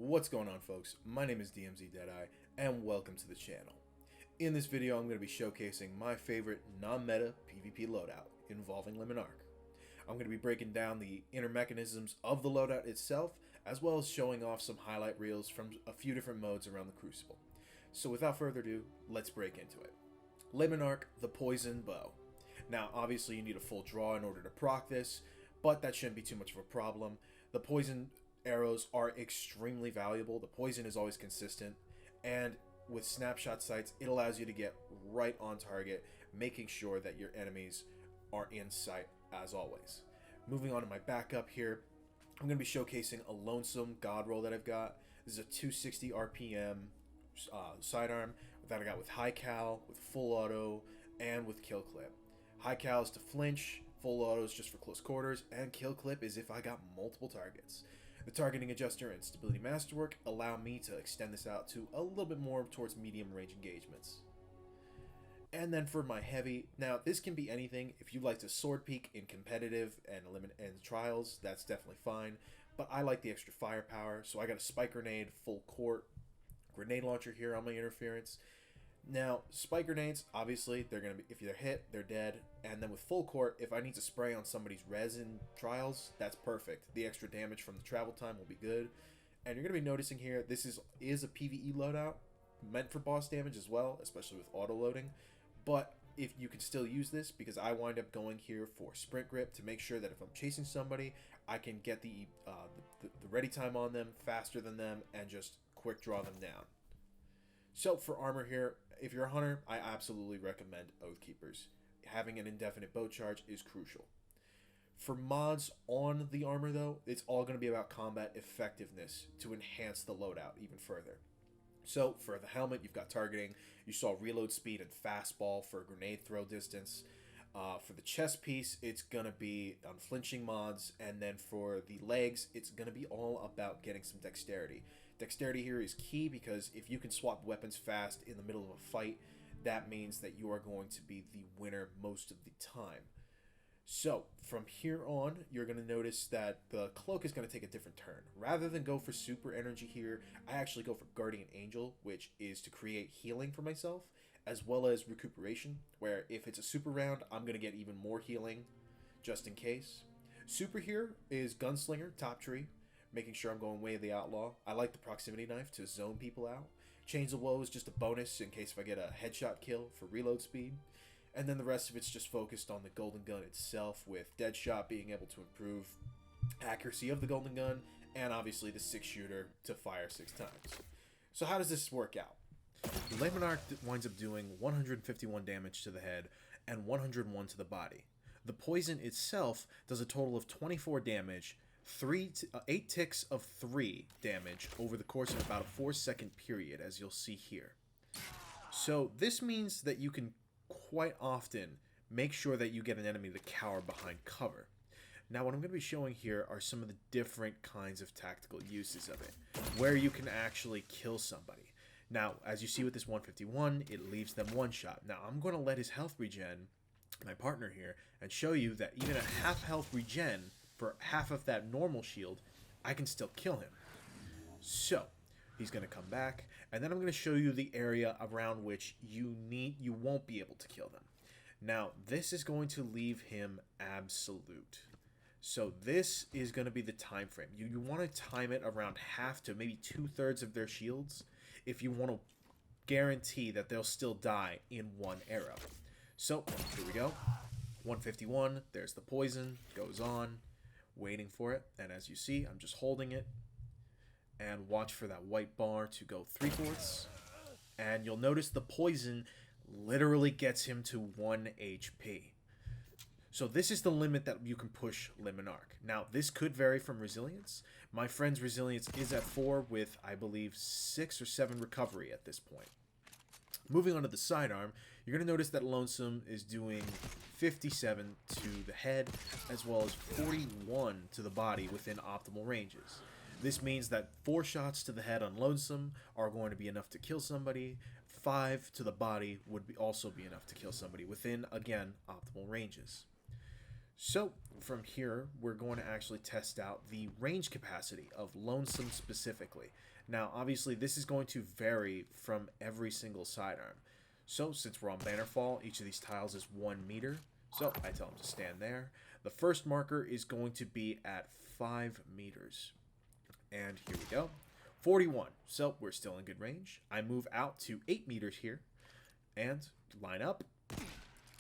What's going on, folks? My name is DMZ Deadeye, and welcome to the channel. In this video, I'm going to be showcasing my favorite non-meta PvP loadout involving Limonarch. I'm going to be breaking down the inner mechanisms of the loadout itself, as well as showing off some highlight reels from a few different modes around the Crucible. So without further ado, let's break into it. Limonarch, the Poison Bow. Now, obviously you need a full draw in order to proc this, but that shouldn't be too much of a problem. The poison arrows are extremely valuable. The poison is always consistent, and with snapshot sights, it allows you to get right on target, making sure that your enemies are in sight as always. Moving on to my backup here, I'm going to be showcasing a Lonesome God roll that I've got. This is a 260 RPM sidearm that I got with high cal, with full auto, and with kill clip. High cal is to flinch, full auto is just for close quarters, and kill clip is if I got multiple targets. The targeting adjuster and stability masterwork allow me to extend this out to a little bit more towards medium range engagements. And then for my heavy, now this can be anything. If you like to sword peek in competitive and trials, that's definitely fine. But I like the extra firepower, so I got a spike grenade, full court, grenade launcher here on my interference. Now, spike grenades, obviously, they're going to be, if they're hit, they're dead. And then with full court, if I need to spray on somebody's res in trials, that's perfect. The extra damage from the travel time will be good. And you're going to be noticing here, this is a PvE loadout, meant for boss damage as well, especially with auto loading. But if you can still use this, because I wind up going here for sprint grip to make sure that if I'm chasing somebody, I can get the ready time on them faster than them and just quick draw them down. So for armor here, if you're a hunter, I absolutely recommend Oathkeepers. Having an indefinite bow charge is crucial. For mods on the armor though, it's all going to be about combat effectiveness to enhance the loadout even further. So for the helmet, you've got targeting. You saw reload speed and fastball for grenade throw distance. For the chest piece, it's going to be unflinching mods. And then for the legs, it's going to be all about getting some dexterity. Dexterity here is key because if you can swap weapons fast in the middle of a fight, that means that you are going to be the winner most of the time. So from here on, you're going to notice that the cloak is going to take a different turn. Rather than go for super energy here, I actually go for Guardian Angel, which is to create healing for myself, as well as recuperation, where if it's a super round, I'm going to get even more healing just in case. Super here is Gunslinger, top tree, making sure I'm going way of the outlaw. I like the proximity knife to zone people out. Chains of Woe is just a bonus in case if I get a headshot kill for reload speed. And then the rest of it's just focused on the Golden Gun itself, with Deadshot being able to improve accuracy of the Golden Gun, and obviously the 6-shooter to fire 6 times. So how does this work out? Limonarch winds up doing 151 damage to the head and 101 to the body. The poison itself does a total of 24 damage, 8 ticks of 3 damage over the course of about a 4-second period, as you'll see here. So this means that you can quite often make sure that you get an enemy to cower behind cover. Now what I'm going to be showing here are some of the different kinds of tactical uses of it, where you can actually kill somebody. Now, as you see with this 151, it leaves them one shot. Now I'm going to let his health regen, my partner here, and show you that even a half health regen for half of that normal shield, I can still kill him. So he's going to come back, and then I'm going to show you the area around which you won't be able to kill them. Now, this is going to leave him absolute. So this is going to be the time frame. You want to time it around half to maybe 2/3 of their shields if you want to guarantee that they'll still die in one arrow. So here we go. 151, there's the poison, goes on, waiting for it, and as you see, I'm just holding it. And watch for that white bar to go 3/4. And you'll notice the poison literally gets him to 1 HP. So this is the limit that you can push Limonarch. Now, this could vary from resilience. My friend's resilience is at 4 with, I believe, 6 or 7 recovery at this point. Moving on to the sidearm, you're going to notice that Lonesome is doing 57 to the head, as well as 41 to the body within optimal ranges. This means that 4 shots to the head on Lonesome are going to be enough to kill somebody. 5 to the body would also be enough to kill somebody within, again, optimal ranges. So from here, we're going to actually test out the range capacity of Lonesome specifically. Now, obviously, this is going to vary from every single sidearm. So since we're on Bannerfall, each of these tiles is 1 meter. So I tell him to stand there. The first marker is going to be at 5 meters. And here we go. 41. So we're still in good range. I move out to 8 meters here and line up.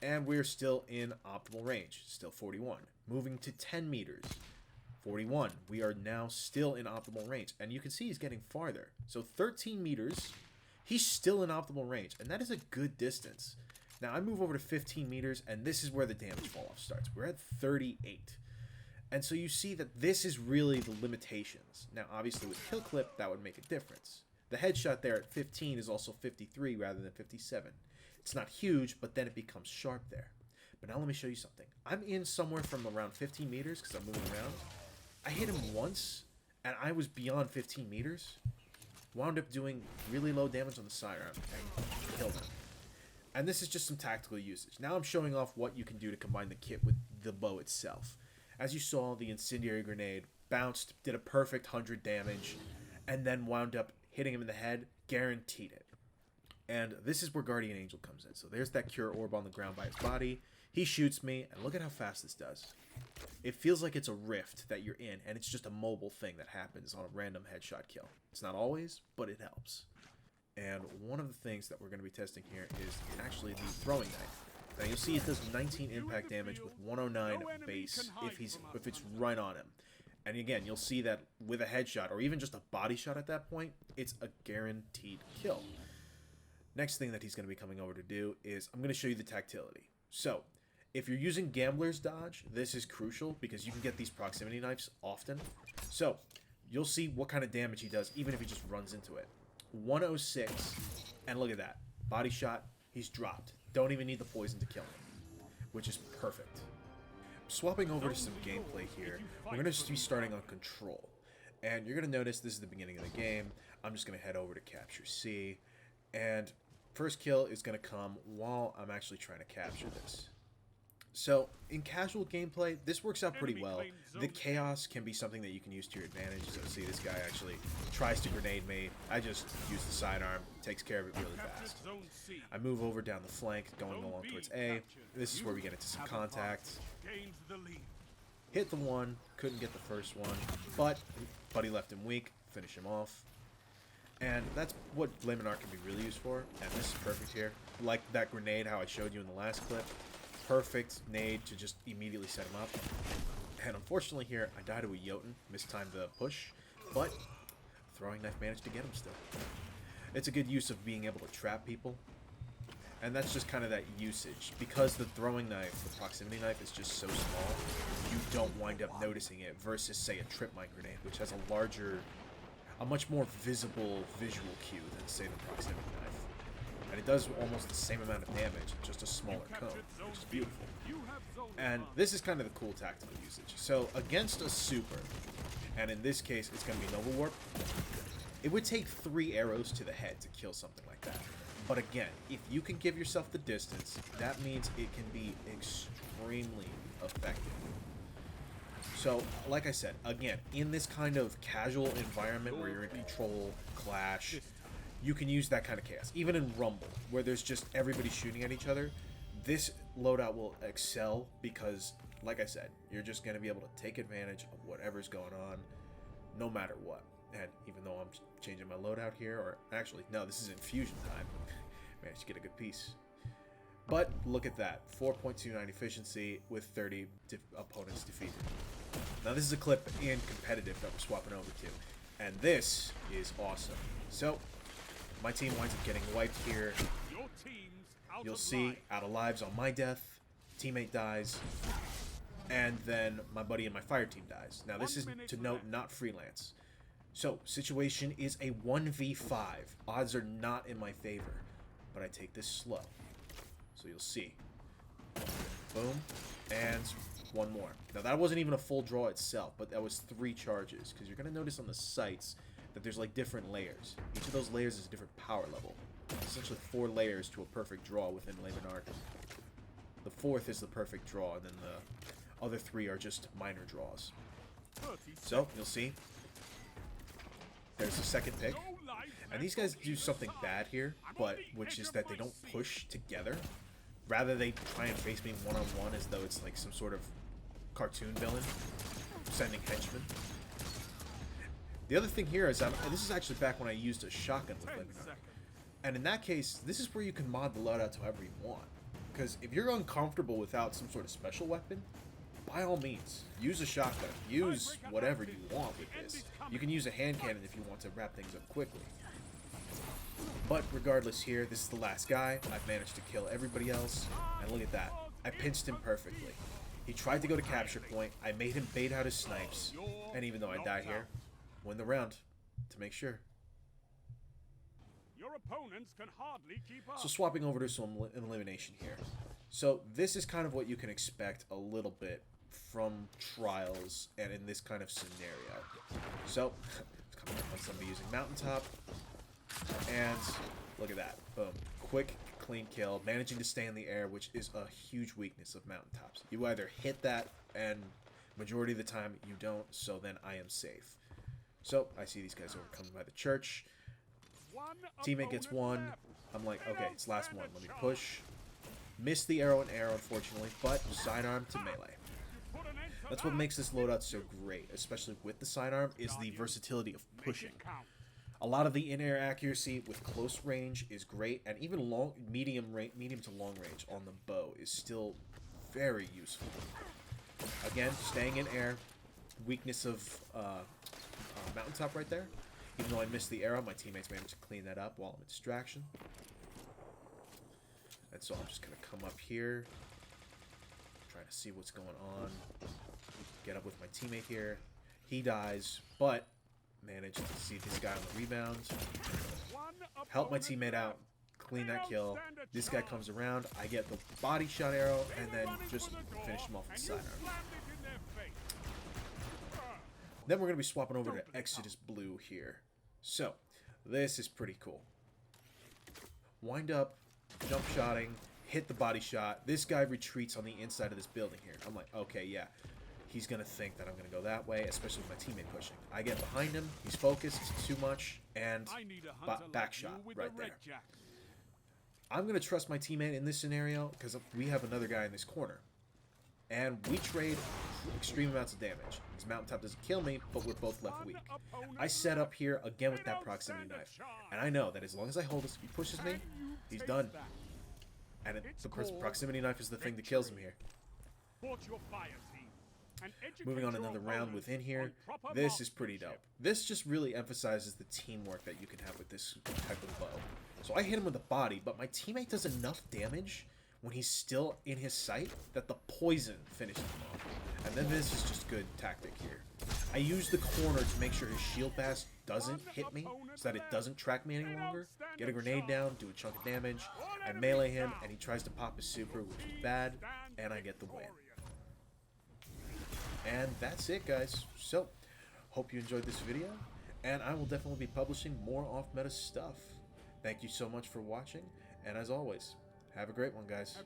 And we're still in optimal range, still 41. Moving to 10 meters, 41. We are now still in optimal range. And you can see he's getting farther. So 13 meters, he's still in optimal range. And that is a good distance. Now I move over to 15 meters, and this is where the damage fall-off starts. We're at 38. And so you see that this is really the limitations. Now obviously with kill clip, that would make a difference. The headshot there at 15 is also 53 rather than 57. It's not huge, but then it becomes sharp there. But now let me show you something. I'm in somewhere from around 15 meters because I'm moving around. I hit him once, and I was beyond 15 meters. Wound up doing really low damage on the sidearm and killed him. And this is just some tactical usage. Now I'm showing off what you can do to combine the kit with the bow itself. As you saw, the incendiary grenade bounced, did a perfect 100 damage, and then wound up hitting him in the head, guaranteed it. And this is where Guardian Angel comes in. So there's that cure orb on the ground by his body. He shoots me, and look at how fast this does. It feels like it's a rift that you're in, and it's just a mobile thing that happens on a random headshot kill. It's not always, but it helps. And one of the things that we're going to be testing here is actually the throwing knife. Now you'll see it does 19 impact damage with 109 base if it's right on him. And again, you'll see that with a headshot or even just a body shot at that point, it's a guaranteed kill. Next thing that he's going to be coming over to do is I'm going to show you the tactility. So, if you're using Gambler's Dodge, this is crucial because you can get these proximity knives often. So, you'll see what kind of damage he does even if he just runs into it. 106, and look at that. Body shot, he's dropped. Don't even need the poison to kill him, which is perfect. Swapping over to some gameplay here, we're going to be starting on Control. And you're going to notice this is the beginning of the game. I'm just going to head over to Capture C. And first kill is going to come while I'm actually trying to capture this. So, in casual gameplay, this works out pretty well. The chaos can be something that you can use to your advantage. So, see, this guy actually tries to grenade me. I just use the sidearm, takes care of it really fast. I move over down the flank, going along towards A. This is where we get into some contact. Hit the one, couldn't get the first one, but Buddy left him weak, finish him off. And that's what Le Monarque can be really used for, and this is perfect here. Like that grenade, how I showed you in the last clip. Perfect nade to just immediately set him up. And unfortunately here, I died to a Jotun, mistimed the push, but throwing knife managed to get him still. It's a good use of being able to trap people, and that's just kind of that usage. Because the throwing knife, the proximity knife, is just so small, you don't wind up noticing it versus, say, a trip mine grenade, which has a much more visible visual cue than, say, the proximity knife. And it does almost the same amount of damage, just a smaller cone, which is beautiful. And this is kind of the cool tactical usage. So, against a super, and in this case, it's going to be Nova Warp, it would take 3 arrows to the head to kill something like that. But again, if you can give yourself the distance, that means it can be extremely effective. So, like I said, again, in this kind of casual environment where you're in Control, Clash, you can use that kind of chaos. Even in Rumble, where there's just everybody shooting at each other, this loadout will excel because, like I said, you're just going to be able to take advantage of whatever's going on, no matter what. And even though I'm changing my loadout here, or actually, no, this is Infusion time. Managed to get a good piece. But look at that, 4.29 efficiency with 30 opponents defeated. Now this is a clip in competitive that we're swapping over to, and this is awesome. So, my team winds up getting wiped here. You'll see, out of lives on my death, teammate dies, and then my buddy in my fire team dies. Now this is, to note, not freelance. So, situation is a 1v5. Odds are not in my favor, but I take this slow. So you'll see. Boom, and one more. Now that wasn't even a full draw itself, but that was 3 charges, because you're going to notice on the sights that there's like different layers. Each of those layers is a different power level. Essentially 4 layers to a perfect draw within Le Monarque. The 4th is the perfect draw, and then other 3 are just minor draws. So, you'll see, there's a second pick, and these guys do something bad here, but which is that they don't push together. Rather, they try and face me one-on-one as though it's like some sort of cartoon villain sending henchmen. The other thing here is, this is actually back when I used a shotgun with Liminar. And in that case, this is where you can mod the loadout to however you want. Because if you're uncomfortable without some sort of special weapon, by all means, use a shotgun. Use whatever you want with this. You can use a hand cannon if you want to wrap things up quickly. But regardless here, this is the last guy. I've managed to kill everybody else. And look at that. I pinched him perfectly. He tried to go to capture point. I made him bait out his snipes. And even though I die here, win the round to make sure. Your opponents can hardly keep up. So swapping over to some elimination here. So this is kind of what you can expect a little bit from Trials and in this kind of scenario. So, it's coming up on somebody using Mountaintop. And look at that. Boom. Quick, clean kill. Managing to stay in the air, which is a huge weakness of Mountaintops. You either hit that, and majority of the time you don't, so then I am safe. So, I see these guys over coming by the church. Teammate gets one. I'm like, okay, it's last one. Let me push. Missed the arrow and arrow, unfortunately, but sidearm to melee. That's what makes this loadout so great, especially with the sidearm, is the versatility of pushing. A lot of the in-air accuracy with close range is great, and even medium to long range on the bow is still very useful. Again, staying in air, weakness of Mountaintop right there. Even though I missed the arrow, my teammates managed to clean that up while I'm in distraction. And so I'm just going to come up here, try to see what's going on, get up with my teammate here. He dies, but managed to see this guy on the rebound, help my teammate out, clean that kill. This guy comes around, I get the body shot arrow, and then just finish him off with the sidearm. Then we're going to be swapping over to Exodus Blue here. So, this is pretty cool. Wind up, jump shotting, hit the body shot. This guy retreats on the inside of this building here. I'm like, okay, yeah. He's going to think that I'm going to go that way, especially with my teammate pushing. I get behind him, he's focused too much, and back shot right there. I'm going to trust my teammate in this scenario because we have another guy in this corner. And we trade extreme amounts of damage. His Mountaintop doesn't kill me, but we're both left weak. I set up here again with that proximity knife. And I know that as long as I hold this, if he pushes me, he's done. And the proximity knife is the thing that kills him here. Moving on another round within here. This is pretty dope. This just really emphasizes the teamwork that you can have with this type of bow. So I hit him with the body, but my teammate does enough damage when he's still in his sight that the poison finishes him off. And then this is just good tactic here. I use the corner to make sure his shield bash doesn't hit me, so that it doesn't track me any longer. Get a grenade down, do a chunk of damage, I melee him, and he tries to pop his super, which is bad, and I get the win. And that's it, guys. So, hope you enjoyed this video, and I will definitely be publishing more off-meta stuff. Thank you so much for watching, and as always, have a great one, guys.